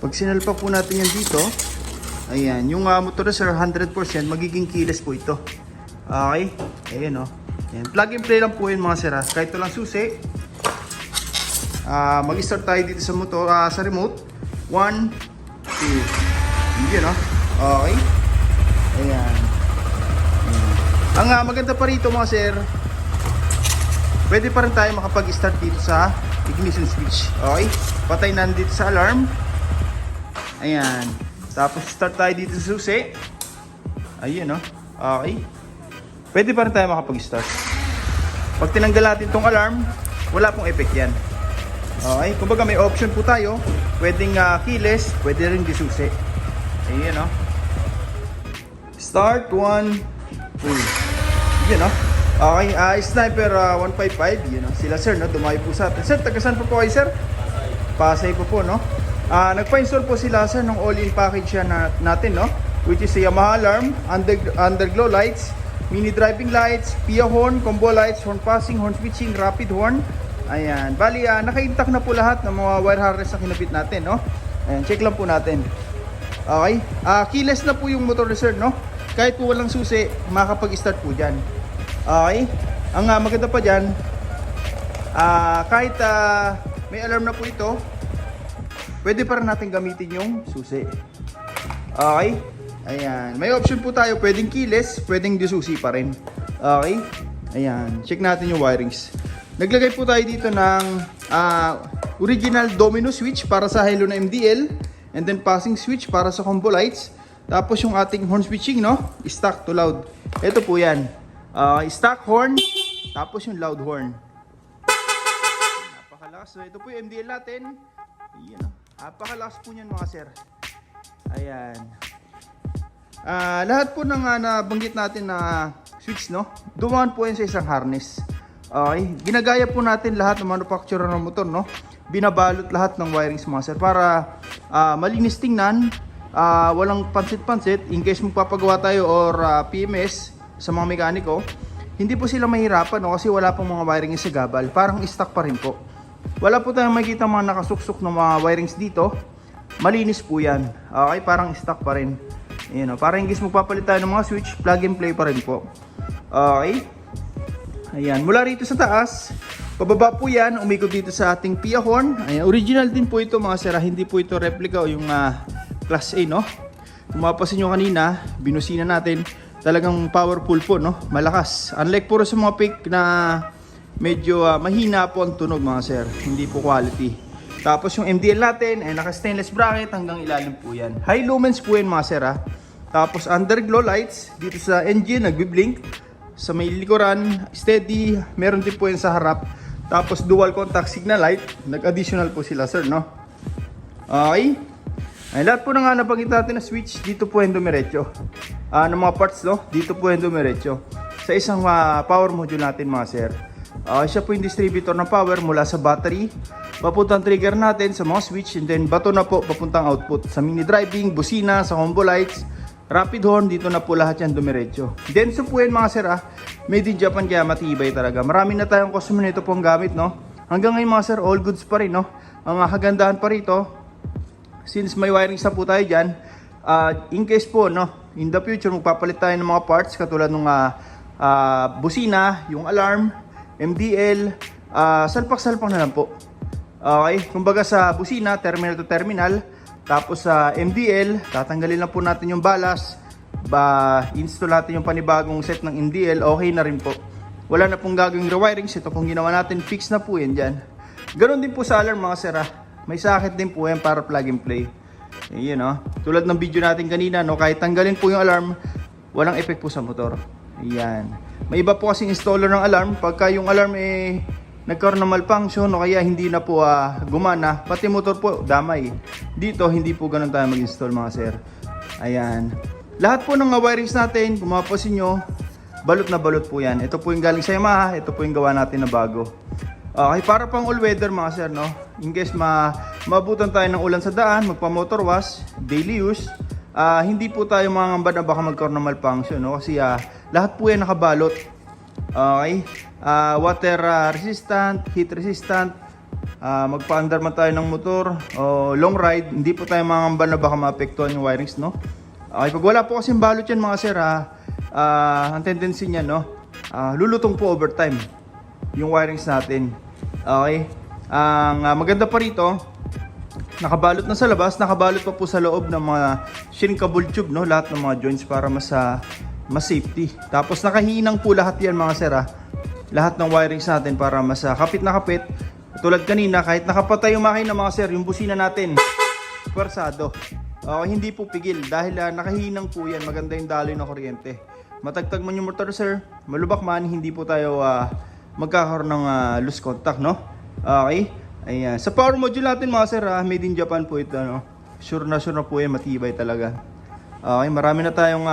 Pag sinalpak po natin yan dito, ayan, yung motor sir 100% magiging keyless po ito. Okay, ayan o. Ayan. Plug and play lang po yun mga sir. Kahit ito lang susi. Mag-start tayo dito sa motor, sa remote. 1, 2. Yun o. Okay. Ayan. Ang maganda pa rito mga sir, pwede pa rin tayo makapag-start dito sa ignition switch. Okay? Patay na dito sa alarm. Ayan. Tapos start tayo dito sa susi. Ayun, no? Okay. Pwede pa rin tayo makapag-start. Pag tinanggal natin itong alarm, wala pong effect yan. Okay? Kumbaga may option po tayo. Pwedeng keyless, pwede rin di susi. Ayun, no? Start 1, 2. Yun, no? Okay, Sniper 155, yun, no? Sila sir, no? Dumayo po sa atin. Sir, tagasan po kayo, sir? Pasay po, no? Nagpa-install po sila, sir, ng all-in package yan natin, no? Which is a Yamaha alarm, underglow lights, mini driving lights, PIA horn, combo lights, horn passing, horn switching, rapid horn. Ayan, bali, naka-intact na po lahat ng mga wire harness na kinabit natin, no? Ayan, check lang po natin. Okay, keyless na po yung motor, sir, no? Kahit po walang susi, makakapag-start po dyan. Okay? Ang maganda pa dyan, kahit may alarm na po ito, pwede pa rin natin gamitin yung susi. Okay? Ayan. May option po tayo, pwedeng keyless, pwedeng disusi pa rin. Okay? Ayan. Check natin yung wirings. Naglagay po tayo dito ng original domino switch para sa halo na MDL, and then passing switch para sa combo lights. Tapos yung ating horn switching, no? Stock to loud. Ito po yan. Stock horn, tapos yung loud horn. Napakalakas. So ito po yung MDL natin. Ayan, napakalakas po niyan mga sir. Ayan. Lahat po ng nabanggit natin na switch, no? Dumaan po yan sa isang harness. Okay. Ginagaya po natin lahat ng manufacturer ng motor, no? Binabalot lahat ng wirings mga sir para malinis tingnan. Walang pansit-pansit in case magpapagawa tayo or PMS sa mga mekaniko, hindi po sila mahirapan, no? Kasi wala pong mga wiring sa gabal, parang stock pa rin po. Wala po tayong makikita mga nakasuksok ng mga wirings dito. Malinis po yan. Okay, parang stock pa rin. Ayan, no? Para in case magpapalit tayo ng mga switch, plug and play pa rin po. Okay. Ayan, mula rito sa taas, pababa po yan, umikot dito sa ating PIA horn. Ayan, original din po ito mga sir, hindi po ito replica o yung Class A, no? Kung mapapansin nyo kanina, binusina natin, talagang powerful po, no? Malakas. Unlike puro sa mga pick na medyo mahina po ang tunog mga sir, hindi po quality. Tapos yung MDL natin ay naka-stainless bracket hanggang ilalim po yan. High lumens po yan mga sir, ha? Tapos underglow lights, dito sa engine, nagbi-blink. Sa may likuran, steady, meron din po yan sa harap. Tapos dual contact signal light, nag-additional po sila sir, no? Okay. Ay, lahat po na nga nabanggit natin na switch, dito po yung dumiretso. Ng mga parts, no? Dito po yung dumiretso. Sa isang power module natin mga sir. Siya po yung distributor ng power mula sa battery. Papuntang trigger natin sa mga switch. And then bato na po papuntang output. Sa mini driving, busina, sa combo lights, rapid horn, dito na po lahat yan dumiretso. Denso po yan mga sir, made in Japan, kaya matibay talaga. Marami na tayong customer nito pong gamit, no? Hanggang ngayon mga sir, all goods pa rin, no? Ang kagandahan pa rito, since may wirings na po tayo dyan, in case po, no, in the future, magpapalit tayo ng mga parts katulad ng busina, yung alarm, MDL, salpak-salpak na lang po. Okay, kumbaga sa busina, terminal to terminal, tapos sa MDL, tatanggalin lang po natin yung balas, install natin yung panibagong set ng MDL, okay na rin po. Wala na pong gagawing rewirings, ito pong ginawa natin, fix na po yan dyan. Ganon din po sa alarm mga sir, may socket din po yan para plug and play. Ayan, no? Tulad ng video natin kanina, no? Kahit tanggalin po yung alarm, walang effect po sa motor. Ayan. May iba po kasing installer ng alarm. Pagka yung alarm nagkaroon ng malfunction o kaya hindi na po gumana, pati motor po damay. Dito, hindi po ganun tayo mag-install mga sir. Ayan. Lahat po ng wirings natin, kung mapapansin nyo, balot na balot po yan. Ito po yung galing sa Yamaha, ito po yung gawa natin na bago. Okay, para pang all weather mga sir, no? In case maabutan tayo ng ulan sa daan, magpa-motor wash, daily use, hindi po tayo mangangamba na baka magkaroon ng malfunction, no? Kasi lahat po yan nakabalot. Okay? Water resistant, heat resistant, magpa-andar man tayo ng motor o long ride, hindi po tayo mangamba na baka maapektuhan yung wirings, no? Okay, pag wala po kasing balot yan mga sir, ang tendency niya, no, lulutong po over time yung wirings natin. Okay, ang maganda pa rito, nakabalot na sa labas, nakabalot pa po sa loob ng mga shrinkable tube, no, lahat ng mga joints para mas safety. Tapos nakahinang po lahat yan mga sir, lahat ng wirings natin para mas kapit na kapit. Tulad kanina, kahit nakapatay yung makina mga sir, yung busina natin pwersado, hindi po pigil dahil nakahinang po yan. Maganda yung daloy ng kuryente. Matagtag man yung motor sir, malubak man, hindi po tayo magkakaroon ng loose contact, no? Okay, ayan. Sa power module natin mga sir, made in Japan po ito, no? Sure na po yan, matibay talaga. Okay, marami na tayong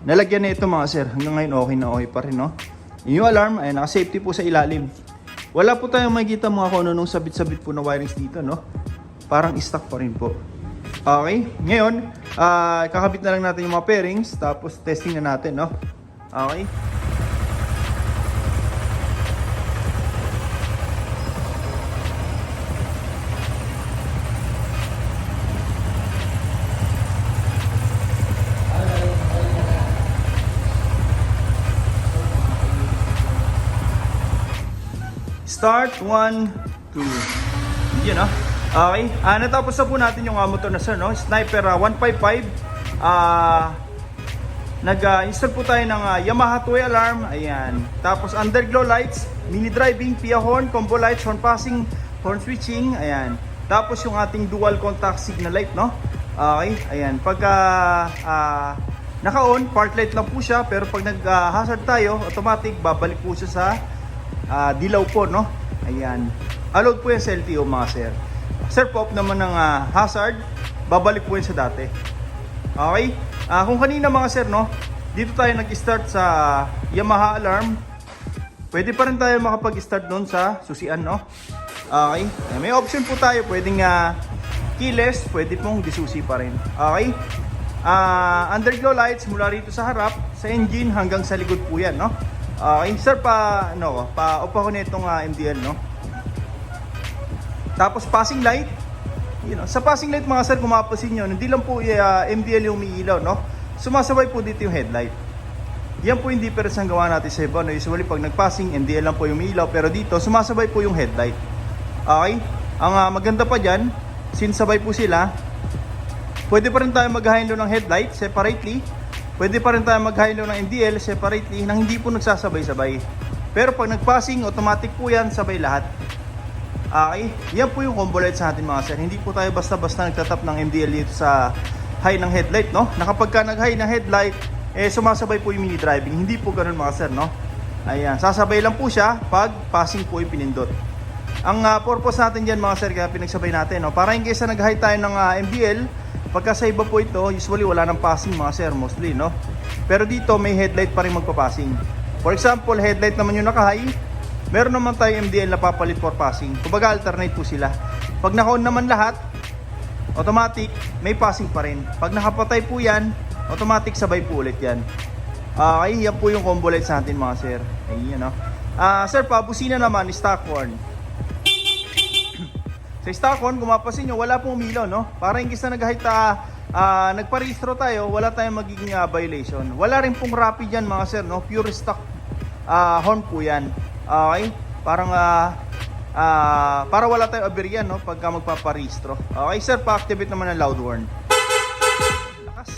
nalagyan na ito mga sir. Hanggang ngayon okay na okay pa rin, no? Yung alarm, ay naka-safety po sa ilalim. Wala po tayong makikita mga kung ano nung sabit-sabit po na wirings dito, no? Parang stock pa rin po. Okay, ngayon, kakabit na lang natin yung mga pairings, tapos testing na natin, no? Okay. Start, 1, 2. Yan, no? Okay, natapos na po natin yung motor na sir, no? Sniper 155. Nag-install po tayo ng Yamaha 2-way alarm. Ayan. Tapos underglow lights, mini driving, PIA horn, combo lights, horn passing, horn switching. Ayan. Tapos yung ating dual contact signal light, no? Okay, ayan. Pagka naka-on, park light lang po siya. Pero pag nag-hazard tayo, automatic, babalik po siya sa dilaw po, no? Ayan. Allowed po yan sa LTO mga sir. Sir, po-off naman ng hazard, babalik po yun sa dati. Okay? Kung kanina mga sir, no, dito tayo nag-start sa Yamaha alarm, pwede pa rin tayo makapag-start doon sa susian, no? Okay? May option po tayo, pwedeng keyless, pwede pong disusi pa rin. Okay? Underglow lights mula rito sa harap, sa engine hanggang sa likod po yan, no? Okay, sir, pa-off ako na itong MDL, no? Tapos passing light, sa passing light mga sir, kung mapapansin nyo, hindi lang po MDL yung umiilaw, no? Sumasabay po dito yung headlight. Yan po yung difference ang gawa natin sa iba, no? Usually pag nag-passing, MDL lang po yung umiilaw, pero dito, sumasabay po yung headlight. Okay? Ang maganda pa dyan, since sabay po sila, pwede pa rin tayo mag-high-low ng headlight separately. Pwede pa rin tayo mag-high-low ng MDL separately nang hindi po nagsasabay-sabay. Pero pag nag-passing, automatic po yan, sabay lahat. Okay, yan po yung combo light sa atin mga sir. Hindi po tayo basta-basta nagtatap ng MDL dito sa high ng headlight, no? Na kapag ka nag-high ng headlight, sumasabay po yung mini driving. Hindi po ganun mga sir, no? Ayan, sasabay lang po siya pag passing po yung pinindot. Ang purpose natin dyan mga sir, kaya pinagsabay natin, no? Para in case na nag-high tayo ng MDL, pagka sa iba po ito, usually wala ng passing mga sir, mostly, no? Pero dito may headlight pa rin magpa-passing. For example, headlight naman yung naka-high, meron naman tayong MDL na papalit for passing. Kumbaga alternate po sila. Pag naka-on naman lahat, automatic may passing pa rin. Pag nakapatay po yan, automatic sabay po ulit yan. Okay, yan po yung combo lights natin mga sir. Ayan, no? Sir, busina naman, stock horn. Sa stock horn, kung mapapansin nyo, wala pong umilaw, no? Para yung kisa nagparehistro tayo, wala tayong magiging violation. Wala rin pong rapid yan mga sir, no? Pure stock horn po yan. Okay? Parang para wala tayong aberyan, no? Pagka magpaparehistro. Okay sir, pa-activate naman ang loud horn.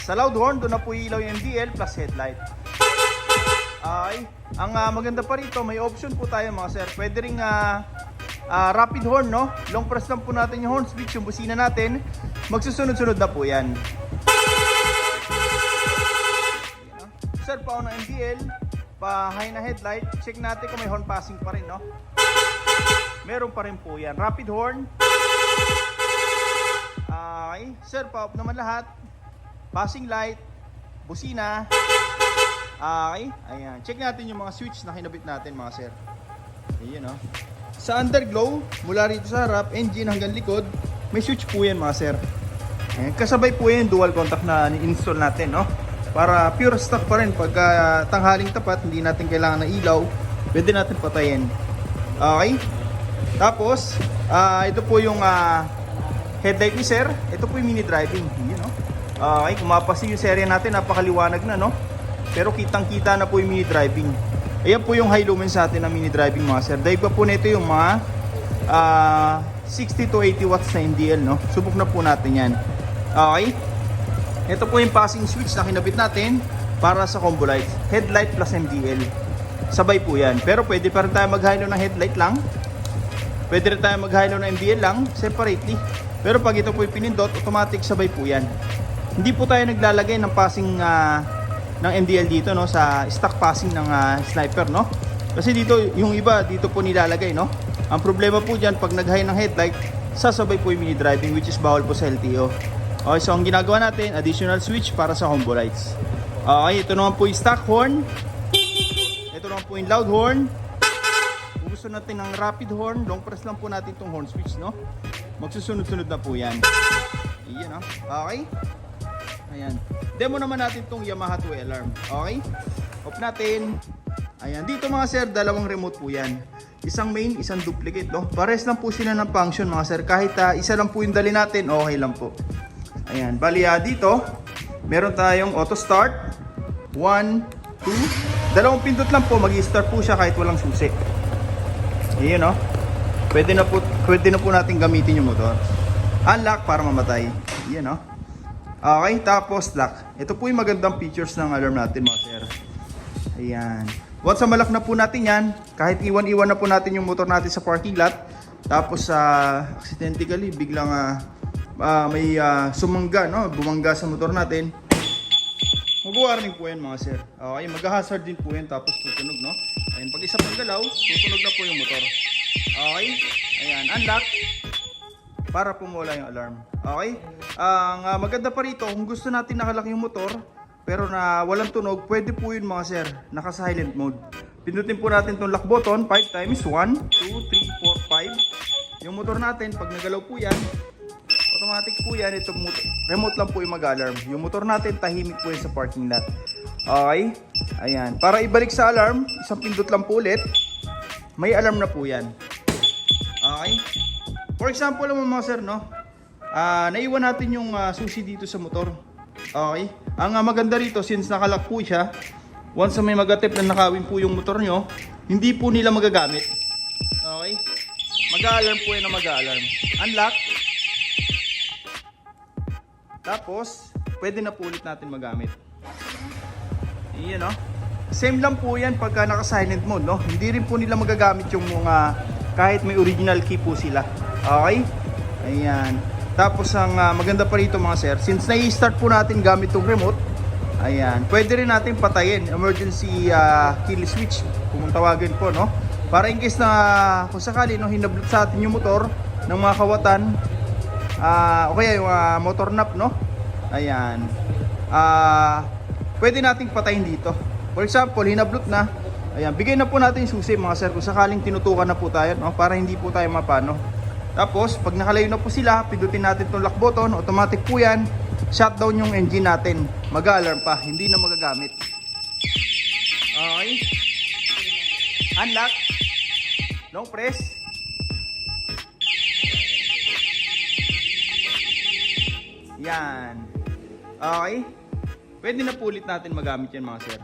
Sa loud horn, doon na po ilaw yung MDL plus headlight. Okay? Ang maganda pa rito, may option po tayo mga sir. Pwede ring rapid horn, no? Long press lang po natin yung horn switch, yung busina natin. Magsusunod-sunod na po yan. Sir, pa ng MDL, pa high na headlight, check natin kung may horn passing pa rin, no? Meron pa rin po yan. Rapid horn. Okay. Sir, pa-off naman lahat. Passing light. Busina. Okay. Ayan. Check natin yung mga switch na kinabit natin mga sir. Ayan, no? Sa underglow, mula rito sa harap, engine hanggang likod, may switch po yan mga sir. Ayan. Kasabay po yan dual contact na ni-install natin, no? Para pure stock pa rin. Pagka tanghaling tapat, hindi natin kailangan ng ilaw, pwede natin patayin. Okay? Tapos, ito po yung headlight ni sir. Ito po yung mini driving. Yun, no? Okay, kung mapasi yung serye natin, napakaliwanag na, no? Pero kitang-kita na po yung mini driving. Ayan po yung high lumens natin na mini driving, mga sir. Dahil pa po nito yung mga 60 to 80 watts na MDL, no? Subok na po natin yan. Okay? Ito po yung passing switch na kinabit natin para sa combo lights. Headlight plus MDL. Sabay po yan. Pero pwede pa rin tayo mag-hilo ng headlight lang. Pwede rin tayo mag-hilo ng MDL lang, separately. Pero pag ito po yung pinindot, automatic sabay po yan. Hindi po tayo naglalagay ng passing ng MDL dito, no, sa stock passing ng sniper, no. Kasi dito yung iba dito po nilalagay, no. Ang problema po diyan pag nag-high ng headlight, sasabay po yung mini driving, which is bawal po sa LTO. Okay, so ang ginagawa natin, additional switch para sa combo lights. Okay, ito naman po yung stock horn. Ito naman po yung loud horn. Kung gusto natin ng rapid horn, long press lang po natin itong horn switch, no. Magsusunod-sunod na po yan. Iyan, no. Okay. Ayan. Demo naman natin itong Yamaha 2 alarm. Okay? Off natin. Ayan. Dito mga sir, dalawang remote po yan. Isang main, isang duplicate, no? Pares lang po sila ng function mga sir. Kahit isa lang po yung dali natin, okay lang po. Ayan. Bali, dito, meron tayong auto start. 1, 2. Dalawang pindot lang po. Mag-i-start po siya kahit walang susi. Ayan, no? Pwede na po natin gamitin yung motor. Unlock para mamatay. Ayan, no? Okay, tapos lock. Ito po yung magandang features ng alarm natin, mga sir. Ayan. Once malak na po natin yan, kahit iwan-iwan na po natin yung motor natin sa parking lot, tapos accidentally biglang may sumangga, no? Bumangga sa motor natin, mag-warning po yan, mga sir. Okay, mag-hazard din po yan, tapos tutunog, no? Ayan, pag isa pang galaw, tutunog na po yung motor. Okay, ayan, unlock para pumula yung alarm. Okay? Ang maganda pa rito, kung gusto natin nakalaki yung motor, pero na walang tunog, pwede po yun, mga sir, naka-silent mode. Pindutin po natin itong lock button 5 times. 1, 2, 3, 4, 5. Yung motor natin, pag nagalaw po yan, automatic po yan. Itong remote lang po yung mag-alarm. Yung motor natin, tahimik po yan sa parking lot. Okay? Ayan. Para ibalik sa alarm, isang pindot lang po ulit. May alarm na po yan. Okay? For example naman, mga sir, no? Naiwan natin yung susi dito sa motor. Okay? Ang maganda rito, since nakalock po siya, once may mag-attempt na nakawin po yung motor nyo, hindi po nila magagamit. Okay? Mag-a-alarm po yan na mag-a-alarm. Unlock. Tapos, pwede na po ulit natin magamit. Iyan, no? Same lang po yan pagka naka-silent mode, no? Hindi rin po nila magagamit yung mga kahit may original key po sila. Okay? Ayan. Tapos ang maganda pa rito, mga sir, since nai-start po natin gamit tong remote, ayan, pwede rin natin patayin emergency kill switch kung tawagin po, no? Para in case na kung sakali, no, hinablot sa atin yung motor ng mga kawatan, o kaya yung motor knob, no? Ayan. Pwede nating patayin dito. For example, hinablot na. Ayan, bigay na po natin yung susi, mga sir, kung sakaling tinutukan na po tayo, no? Para hindi po tayo mapano. Tapos, pag nakalayo na po sila, pindutin natin itong lock button, automatic po yan. Shutdown yung engine natin. Mag-alarm pa, hindi na magagamit. Okay. Unlock. Long press. Yan. Okay. Pwede na po ulit natin magamit yan, mga sir.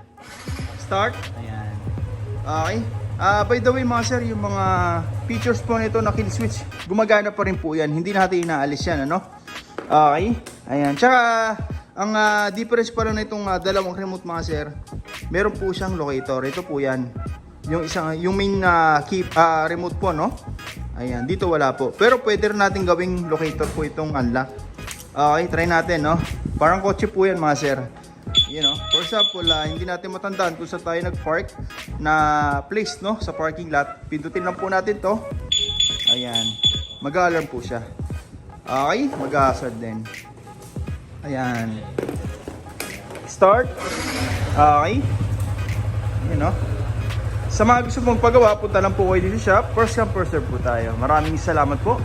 Start. Ayan. Okay. By the way, mga sir, yung mga features po nito na kill switch, gumagana pa rin po yan. Hindi natin inaalis yan, ano? Okay. Ayan. Tsaka, ang difference pa rin itong dalawang remote, mga sir, meron po siyang locator. Ito po yan. Yung main remote po, no? Ayan. Dito wala po. Pero pwede rin natin gawing locator po itong unlock. Okay. Try natin, no? Parang kotse po yan, mga sir. You know, for example, hindi natin matandaan kung saan tayo nag-park na place, no, sa parking lot. Pindutin lang po natin to. Ayan. Mag-alarm po siya. Okay, mag-hazard din. Ayan. Start. Okay. You know. Sa mga gusto mong pagawa, punta lang po kayo dito sa shop. First come, first serve po tayo. Maraming salamat po.